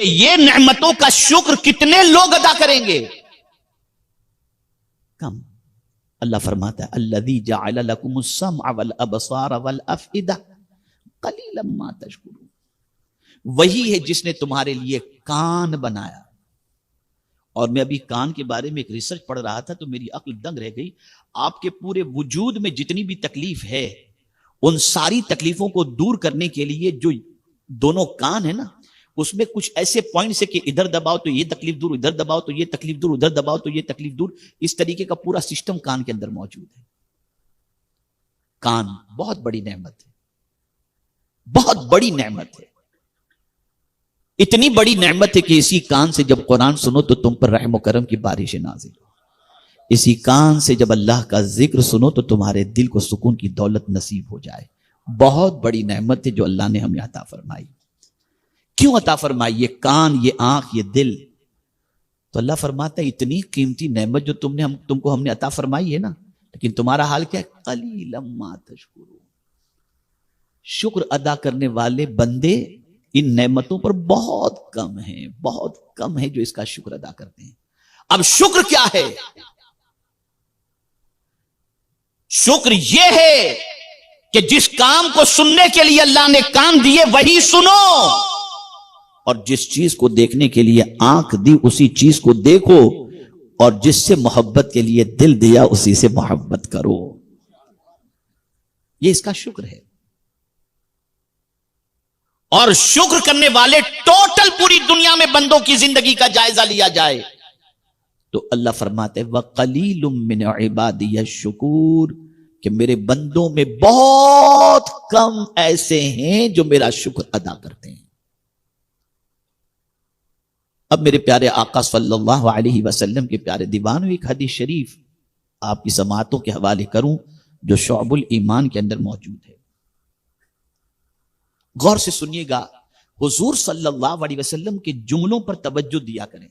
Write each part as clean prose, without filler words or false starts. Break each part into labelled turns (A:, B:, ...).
A: کہ یہ نعمتوں کا شکر کتنے لوگ ادا کریں گے؟ کم. اللہ فرماتا ہے الذی جعل لکم السمع والابصار والافئدہ قلیلا ما تشکرون. وہی ہے جس نے تمہارے لیے کان بنایا. اور میں ابھی کان کے بارے میں ایک ریسرچ پڑھ رہا تھا تو میری عقل دنگ رہ گئی. آپ کے پورے وجود میں جتنی بھی تکلیف ہے ان ساری تکلیفوں کو دور کرنے کے لیے جو دونوں کان ہے نا اس میں کچھ ایسے پوائنٹس ہے کہ ادھر دباؤ تو یہ تکلیف دور، ادھر دباؤ تو یہ تکلیف دور، ادھر دباؤ تو یہ تکلیف دور. اس طریقے کا پورا سسٹم کان کے اندر موجود ہے. کان بہت بڑی نعمت ہے، بہت بڑی نعمت ہے. اتنی بڑی نعمت ہے کہ اسی کان سے جب قرآن سنو تو تم پر رحم و کرم کی بارشیں نازل ہو. اسی کان سے جب اللہ کا ذکر سنو تو تمہارے دل کو سکون کی دولت نصیب ہو جائے. بہت بڑی نعمت ہے جو اللہ نے ہمیں عطا فرمائی. کیوں عطا فرمائی؟ یہ کان، یہ آنکھ، یہ دل. تو اللہ فرماتا ہے اتنی قیمتی نعمت جو تم کو ہم نے عطا فرمائی ہے نا، لیکن تمہارا حال کیا ہے؟ قلیلا ما تشکرون. شکر ادا کرنے والے بندے ان نعمتوں پر بہت کم ہیں، بہت کم ہیں جو اس کا شکر ادا کرتے ہیں. اب شکر کیا ہے؟ شکر یہ ہے کہ جس کام کو سننے کے لیے اللہ نے کان دیے وہی سنو، اور جس چیز کو دیکھنے کے لیے آنکھ دی اسی چیز کو دیکھو، اور جس سے محبت کے لیے دل دیا اسی سے محبت کرو. یہ اس کا شکر ہے. اور شکر کرنے والے ٹوٹل پوری دنیا میں بندوں کی زندگی کا جائزہ لیا جائے تو اللہ فرماتے ہیں وَقَلِيلٌ مِّنْ عِبَادِيَ الشُّكُورُ کہ میرے بندوں میں بہت کم ایسے ہیں جو میرا شکر ادا کرتے ہیں. اب میرے پیارے آقا صلی اللہ علیہ وسلم کے پیارے دیوانوں ایک حدیث شریف آپ کی سماعتوں کے حوالے کروں جو شعب الایمان کے اندر موجود ہے. غور سے سنیے گا. حضور صلی اللہ علیہ وسلم کے جملوں پر توجہ دیا کریں،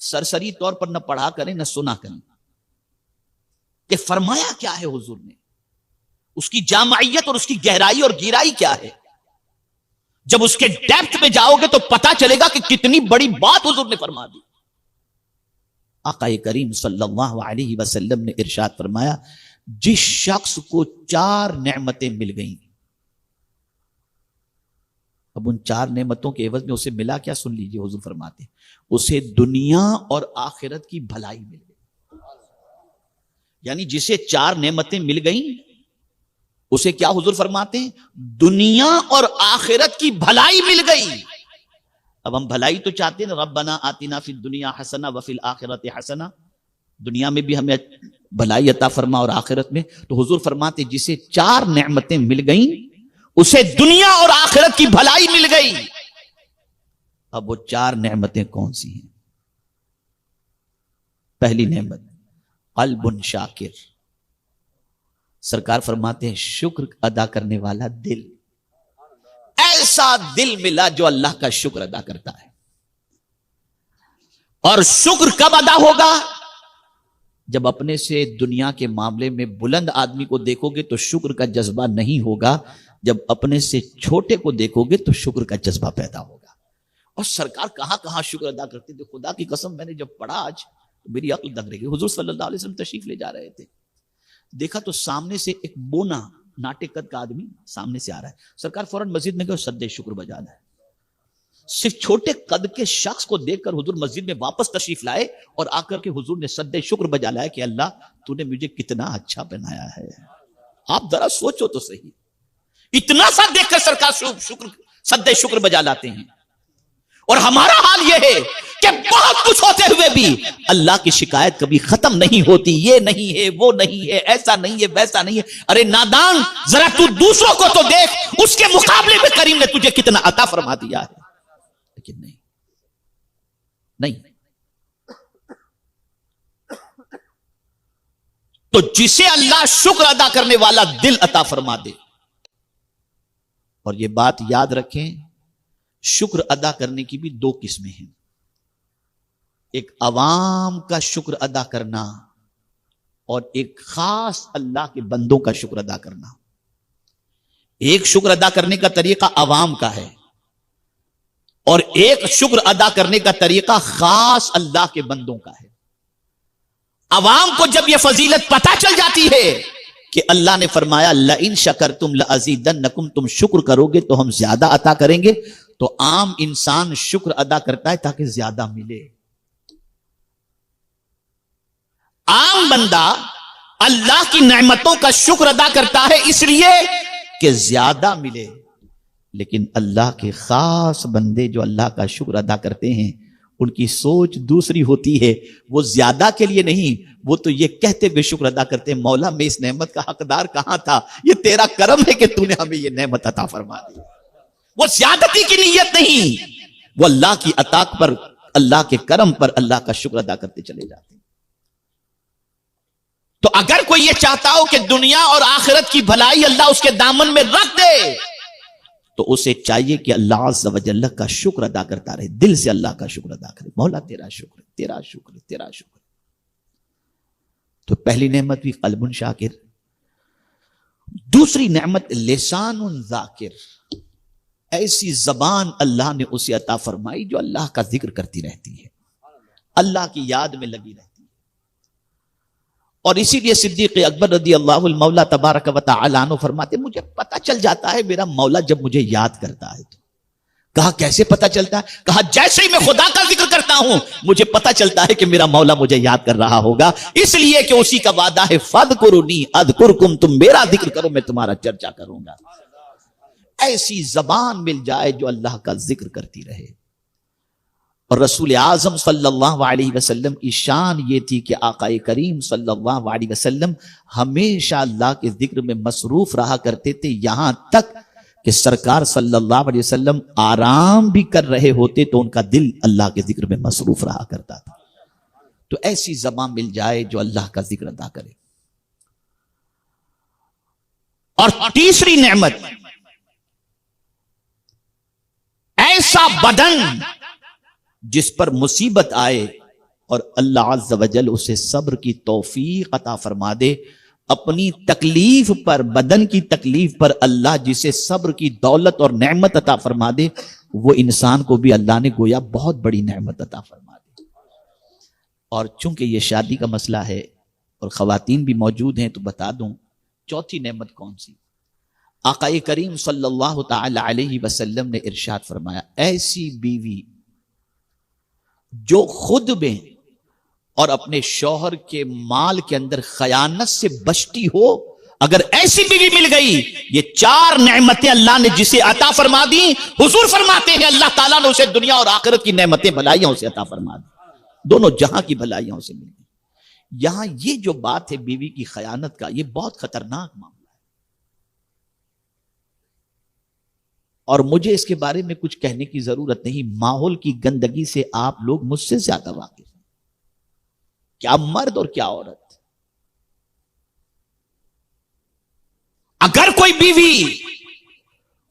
A: سرسری طور پر نہ پڑھا کریں نہ سنا کریں کہ فرمایا کیا ہے حضور نے، اس کی جامعیت اور اس کی گہرائی اور گہرائی کیا ہے. جب اس کے ڈیپتھ میں جاؤ گے تو پتا چلے گا کہ کتنی بڑی بات حضور نے فرما دی. آقا کریم صلی اللہ علیہ وسلم نے ارشاد فرمایا جس شخص کو 4 نعمتیں مل گئیں، اب ان 4 نعمتوں کے عوض میں اسے ملا کیا؟ سن لیجئے حضور فرماتے اسے دنیا اور آخرت کی بھلائی مل گئی. یعنی جسے 4 نعمتیں مل گئیں اسے کیا حضور فرماتے ہیں؟ دنیا اور آخرت کی بھلائی مل گئی. اب ہم بھلائی تو چاہتے ہیں، ربنا آتنا فی الدنیا حسنہ وفی الآخرۃ حسنہ، دنیا میں بھی ہمیں بھلائی عطا فرما اور آخرت میں. تو حضور فرماتے جسے 4 نعمتیں مل گئیں اسے دنیا اور آخرت کی بھلائی مل گئی. اب وہ 4 نعمتیں کون سی ہیں؟ پہلی نعمت قلب شاکر. سرکار فرماتے ہیں شکر ادا کرنے والا دل. ایسا دل ملا جو اللہ کا شکر ادا کرتا ہے. اور شکر کب ادا ہوگا؟ جب اپنے سے دنیا کے معاملے میں بلند آدمی کو دیکھو گے تو شکر کا جذبہ نہیں ہوگا، جب اپنے سے چھوٹے کو دیکھو گے تو شکر کا جذبہ پیدا ہوگا. اور سرکار کہاں کہاں شکر ادا کرتے تھے. خدا کی قسم میں نے جب پڑھا آج تو میری عقل دنگ رہ گئی. حضور صلی اللہ علیہ وسلم تشریف لے جا رہے تھے، دیکھا تو سامنے سے ایک بونا ناٹے قد کا آدمی سامنے سے آ رہا ہے. سرکار فوراً مسجد میں گئے اور سدے شکر بجانا ہے. صرف چھوٹے قد کے شخص کو دیکھ کر حضور مسجد میں واپس تشریف لائے اور آ کر کے حضور نے سدے شکر بجا لایا کہ اللہ تو نے مجھے کتنا اچھا بنایا ہے. آپ ذرا سوچو تو صحیح، اتنا سا دیکھ کر سرکار شکر سدے شکر بجا لاتے ہیں. اور ہمارا حال یہ ہے کہ بہت کچھ ہوتے ہوئے بھی اللہ کی شکایت کبھی ختم نہیں ہوتی. یہ نہیں ہے، وہ نہیں ہے، ایسا نہیں ہے، ویسا نہیں ہے. ارے نادان ذرا تو دوسروں کو تو دیکھ، اس کے مقابلے میں کریم نے تجھے کتنا عطا فرما دیا ہے. لیکن نہیں. تو جسے اللہ شکر ادا کرنے والا دل عطا فرما دے. اور یہ بات یاد رکھیں شکر ادا کرنے کی بھی 2 قسمیں ہیں. ایک عوام کا شکر ادا کرنا اور ایک خاص اللہ کے بندوں کا شکر ادا کرنا. ایک شکر ادا کرنے کا طریقہ عوام کا ہے، اور ایک شکر ادا کرنے کا طریقہ خاص اللہ کے بندوں کا ہے. عوام کو جب یہ فضیلت پتہ چل جاتی ہے کہ اللہ نے فرمایا لئن شکرتم لازیدنکم، تم شکر کرو گے تو ہم زیادہ عطا کریں گے، تو عام انسان شکر ادا کرتا ہے تاکہ زیادہ ملے. عام بندہ اللہ کی نعمتوں کا شکر ادا کرتا ہے اس لیے کہ زیادہ ملے. لیکن اللہ کے خاص بندے جو اللہ کا شکر ادا کرتے ہیں ان کی سوچ دوسری ہوتی ہے. وہ زیادہ کے لیے نہیں، وہ تو یہ کہتے ہوئے شکر ادا کرتے ہیں مولا میں اس نعمت کا حقدار کہاں تھا، یہ تیرا کرم ہے کہ تو نے ہمیں یہ نعمت عطا فرما دی. وہ زیادتی کی نیت نہیں، وہ اللہ کی عطا پر، اللہ کے کرم پر اللہ کا شکر ادا کرتے چلے جاتے ہیں. تو اگر کوئی یہ چاہتا ہو کہ دنیا اور آخرت کی بھلائی اللہ اس کے دامن میں رکھ دے تو اسے چاہیے کہ اللہ عز و جل کا شکر ادا کرتا رہے، دل سے اللہ کا شکر ادا کرے. مولا تیرا شکر، تیرا شکر، تیرا شکر. تو پہلی نعمت بھی قلب شاکر. دوسری نعمت لسان ذاکر، ایسی زبان اللہ نے اسے عطا فرمائی جو اللہ کا ذکر کرتی رہتی ہے، اللہ کی یاد میں لگی رہتی ہے. اور اسی لیے صدیق اکبر رضی اللہ المولا تبارک و تعالی عنہ فرماتے مجھے پتہ چل جاتا ہے میرا مولا جب مجھے یاد کرتا ہے. تو کہا کیسے پتہ چلتا ہے؟ کہا جیسے ہی میں خدا کا ذکر کرتا ہوں مجھے پتہ چلتا ہے کہ میرا مولا مجھے یاد کر رہا ہوگا، اس لیے کہ اسی کا وعدہ ہے فَاذْكُرُونِی اذْکُرْکُم، تم میرا ذکر کرو میں تمہارا چرچا کروں گا. ایسی زبان مل جائے جو اللہ کا ذکر کرتی رہے. اور رسول اعظم صلی اللہ علیہ وسلم کی شان یہ تھی کہ آقا کریم صلی اللہ علیہ وسلم ہمیشہ اللہ کے ذکر میں مصروف رہا کرتے تھے، یہاں تک کہ سرکار صلی اللہ علیہ وسلم آرام بھی کر رہے ہوتے تو ان کا دل اللہ کے ذکر میں مصروف رہا کرتا تھا. تو ایسی زبان مل جائے جو اللہ کا ذکر ادا کرے. اور تیسری نعمت ایسا بدن جس پر مصیبت آئے اور اللہ عز و جل اسے صبر کی توفیق عطا فرما دے. اپنی تکلیف پر، بدن کی تکلیف پر اللہ جسے صبر کی دولت اور نعمت عطا فرما دے وہ انسان کو بھی اللہ نے گویا بہت بڑی نعمت عطا فرما دے. اور چونکہ یہ شادی کا مسئلہ ہے اور خواتین بھی موجود ہیں تو بتا دوں چوتھی نعمت کون سی. آقا کریم صلی اللہ تعالی علیہ وسلم نے ارشاد فرمایا ایسی بیوی جو خود میں اور اپنے شوہر کے مال کے اندر خیانت سے بچتی ہو، اگر ایسی بیوی مل گئی، یہ چار نعمتیں اللہ نے جسے عطا فرما دی، حضور فرماتے ہیں اللہ تعالیٰ نے اسے دنیا اور آخرت کی نعمتیں بھلائیاں اسے عطا فرما دی، دونوں جہاں کی بھلائیاں اسے مل گئی. یہاں یہ جو بات ہے بیوی کی خیانت کا، یہ بہت خطرناک معاملہ ہے اور مجھے اس کے بارے میں کچھ کہنے کی ضرورت نہیں. ماحول کی گندگی سے آپ لوگ مجھ سے زیادہ واقف ہیں، کیا مرد اور کیا عورت. اگر کوئی بیوی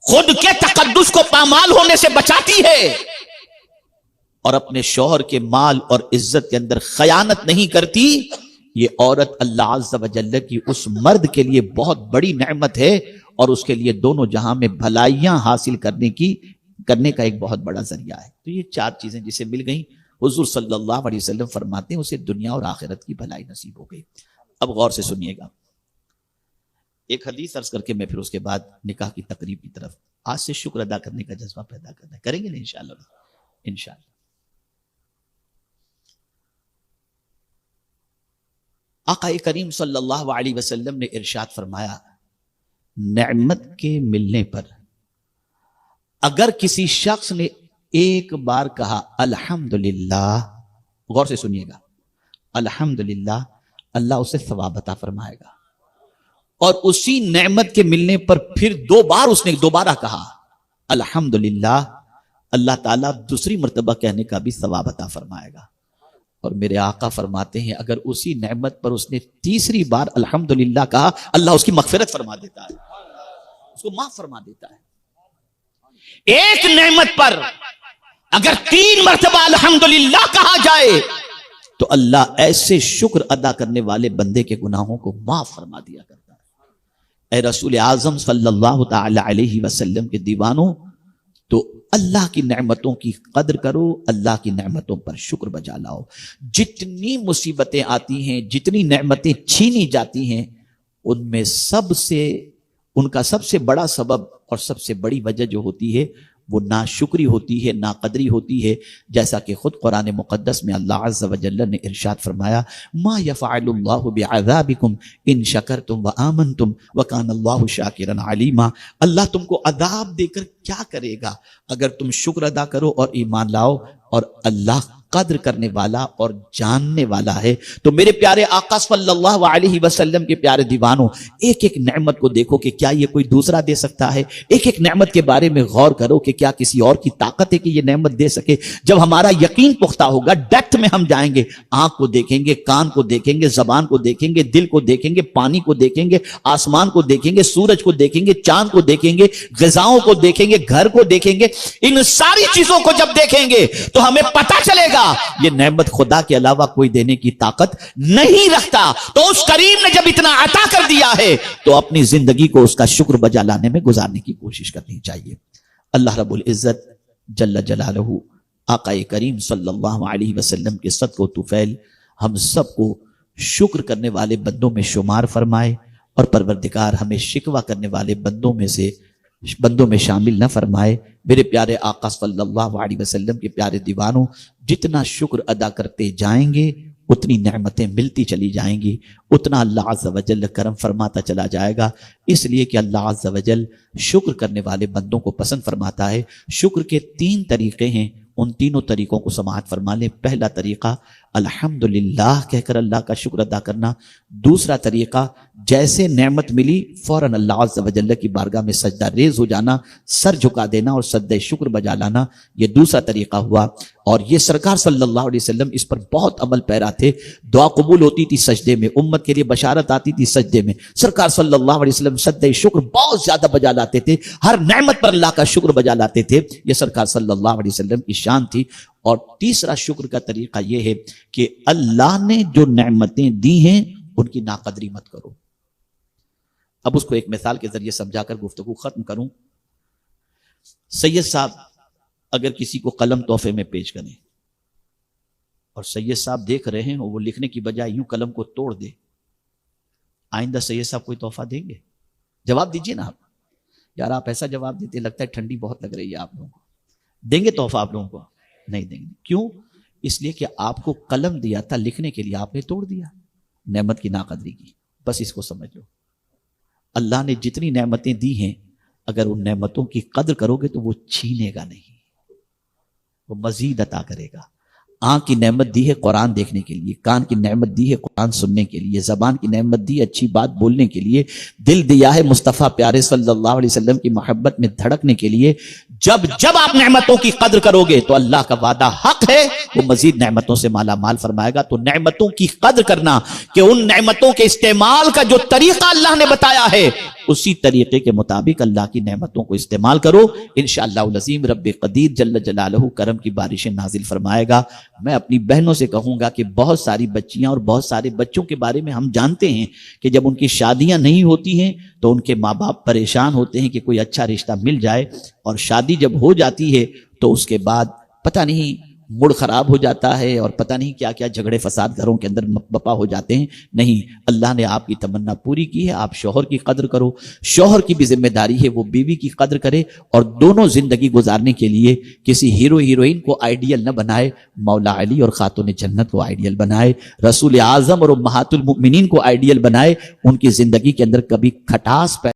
A: خود کے تقدس کو پامال ہونے سے بچاتی ہے اور اپنے شوہر کے مال اور عزت کے اندر خیانت نہیں کرتی، یہ عورت اللہ عز و جل کی اس مرد کے لیے بہت بڑی نعمت ہے اور اس کے لیے دونوں جہاں میں بھلائیاں حاصل کرنے کا ایک بہت بڑا ذریعہ ہے. تو یہ چار چیزیں جسے مل گئیں، حضور صلی اللہ علیہ وسلم فرماتے ہیں اسے دنیا اور آخرت کی بھلائی نصیب ہو گئی. اب غور سے سنیے گا، ایک حدیث عرض کر کے میں پھر اس کے بعد نکاح کی تقریب کی طرف آج سے شکر ادا کرنے کا جذبہ پیدا کرنا ہے. کریں گے نا انشاءاللہ. انشاءاللہ آقا کریم صلی اللہ علیہ وسلم نے ارشاد فرمایا نعمت کے ملنے پر اگر کسی شخص نے ایک بار کہا الحمدللہ، غور سے سنیے گا، الحمدللہ، اللہ اسے ثواب عطا فرمائے گا. اور اسی نعمت کے ملنے پر پھر دو بار اس نے دوبارہ کہا الحمدللہ، اللہ تعالیٰ دوسری مرتبہ کہنے کا بھی ثواب عطا فرمائے گا. اور میرے آقا فرماتے ہیں اگر اسی نعمت پر اس نے تیسری بار الحمدللہ کہا اللہ اس کی مغفرت فرما دیتا ہے، اس کو معاف فرما دیتا ہے. ایک نعمت پر اگر 3 مرتبہ الحمدللہ کہا جائے تو اللہ ایسے شکر ادا کرنے والے بندے کے گناہوں کو معاف فرما دیا کرتا ہے. اے رسول اعظم صلی اللہ تعالی علیہ وسلم کے دیوانوں، تو اللہ کی نعمتوں کی قدر کرو، اللہ کی نعمتوں پر شکر بجا لاؤ۔ جتنی مصیبتیں آتی ہیں، جتنی نعمتیں چھینی جاتی ہیں، ان میں ان کا سب سے بڑا سبب اور سب سے بڑی وجہ جو ہوتی ہے وہ ناشکری ہوتی ہے، ناقدری ہوتی ہے، جیسا کہ خود قرآن مقدس میں اللہ عز و جل نے ارشاد فرمایا ما یفعل اللہ بعذابکم ان شکرتم وآمنتم وکان اللہ شاکرا علیما۔ اللہ تم کو عذاب دے کر کیا کرے گا اگر تم شکر ادا کرو اور ایمان لاؤ، اور اللہ قدر کرنے والا اور جاننے والا ہے۔ تو میرے پیارے آقا صلی اللہ علیہ وسلم کے پیارے دیوانوں، ایک ایک نعمت کو دیکھو کہ کیا یہ کوئی دوسرا دے سکتا ہے۔ ایک ایک نعمت کے بارے میں غور کرو کہ کیا کسی اور کی طاقت ہے کہ یہ نعمت دے سکے۔ جب ہمارا یقین پختہ ہوگا، ڈیپتھ میں ہم جائیں گے، آنکھ کو دیکھیں گے، کان کو دیکھیں گے، زبان کو دیکھیں گے، دل کو دیکھیں گے، پانی کو دیکھیں گے، آسمان کو دیکھیں گے، سورج کو دیکھیں گے، چاند کو دیکھیں گے، غذاؤں کو دیکھیں گے، گھر کو دیکھیں گے۔ ان ساری چیزوں کو جب دیکھیں گے تو ہمیں پتہ چلے گا یہ نعمت خدا کے علاوہ کوئی دینے کی طاقت نہیں رکھتا۔ تو اس کریم نے جب اتنا عطا کر دیا ہے تو اپنی زندگی کو اس کا شکر بجا لانے میں گزارنے کی کوشش کرنی چاہیے۔ اللہ رب العزت جل جلالہ آقا کریم صلی اللہ علیہ وسلم کے صدق و طفیل ہم سب کو شکر کرنے والے بندوں میں شمار فرمائے، اور پروردگار ہمیں شکوہ کرنے والے بندوں میں شامل نہ فرمائے۔ میرے پیارے آقا صلی اللہ علیہ وسلم کے پیارے دیوانوں، جتنا شکر ادا کرتے جائیں گے اتنی نعمتیں ملتی چلی جائیں گی، اتنا اللہ عز و جل کرم فرماتا چلا جائے گا، اس لیے کہ اللہ عز و جل شکر کرنے والے بندوں کو پسند فرماتا ہے۔ شکر کے 3 طریقے ہیں، ان تینوں طریقوں کو سماعت فرما لیں۔ پہلا طریقہ الحمدللہ کہہ کر اللہ کا شکر ادا کرنا۔ دوسرا طریقہ جیسے نعمت ملی فوراً اللہ عز و جل کی بارگاہ میں سجدہ ریز ہو جانا، سر جھکا دینا اور سجدہ شکر بجا لانا، یہ دوسرا طریقہ ہوا۔ اور یہ سرکار صلی اللہ علیہ وسلم اس پر بہت عمل پیرا تھے۔ دعا قبول ہوتی تھی سجدے میں، امت کے لیے بشارت آتی تھی سجدے میں، سرکار صلی اللہ علیہ وسلم سجدہ شکر بہت زیادہ بجا لاتے تھے، ہر نعمت پر اللہ کا شکر بجا لاتے تھے۔ یہ سرکار صلی اللہ علیہ وسلم کی شان تھی۔ اور تیسرا شکر کا طریقہ یہ ہے کہ اللہ نے جو نعمتیں دی ہیں ان کی ناقدری مت کرو۔ اب اس کو ایک مثال کے ذریعے سمجھا کر گفتگو ختم کروں۔ سید صاحب اگر کسی کو قلم تحفے میں پیش کریں اور سید صاحب دیکھ رہے ہیں اور وہ لکھنے کی بجائے یوں قلم کو توڑ دے، آئندہ سید صاحب کوئی تحفہ دیں گے؟ جواب دیجئے نا آپ۔ یار آپ ایسا جواب دیتے لگتا ہے ٹھنڈی بہت لگ رہی ہے آپ لوگوں کو۔ دیں گے تحفہ آپ لوگوں کو؟ نہیں دیں گے۔ کیوں؟ اس لیے کہ آپ کو قلم دیا تھا لکھنے کے لیے، آپ نے توڑ دیا، نعمت کی ناقدری کی۔ بس اس کو سمجھ لو، اللہ نے جتنی نعمتیں دی ہیں اگر ان نعمتوں کی قدر کرو گے تو وہ چھینے گا نہیں، وہ مزید عطا کرے گا۔ آنکھ کی نعمت دی ہے قرآن دیکھنے کے لیے، کان کی نعمت دی ہے قرآن سننے کے لیے، زبان کی نعمت دی ہے اچھی بات بولنے کے لیے، دل دیا ہے مصطفیٰ پیارے صلی اللہ علیہ وسلم کی محبت میں دھڑکنے کے لیے۔ جب آپ نعمتوں کی قدر کرو گے تو اللہ کا وعدہ حق ہے، وہ مزید نعمتوں سے مالا مال فرمائے گا۔ تو نعمتوں کی قدر کرنا کہ ان نعمتوں کے استعمال کا جو طریقہ اللہ نے بتایا ہے اسی طریقے کے مطابق اللہ کی نعمتوں کو استعمال کرو، انشاءاللہ العظیم رب قدیر جل جلالہ کرم کی بارشیں نازل فرمائے گا۔ میں اپنی بہنوں سے کہوں گا کہ بہت ساری بچیاں اور بہت سارے بچوں کے بارے میں ہم جانتے ہیں کہ جب ان کی شادیاں نہیں ہوتی ہیں تو ان کے ماں باپ پریشان ہوتے ہیں کہ کوئی اچھا رشتہ مل جائے، اور شادی جب ہو جاتی ہے تو اس کے بعد پتہ نہیں موڈ خراب ہو جاتا ہے اور پتہ نہیں کیا کیا جھگڑے فساد گھروں کے اندر بپا ہو جاتے ہیں۔ نہیں، اللہ نے آپ کی تمنا پوری کی ہے، آپ شوہر کی قدر کرو، شوہر کی بھی ذمہ داری ہے وہ بیوی کی قدر کرے، اور دونوں زندگی گزارنے کے لیے کسی ہیرو ہیروئن کو آئیڈیل نہ بنائے، مولا علی اور خاتون جنت کو آئیڈیل بنائے، رسول اعظم اور امہات المؤمنین کو آئیڈیل بنائے، ان کی زندگی کے اندر کبھی کھٹاس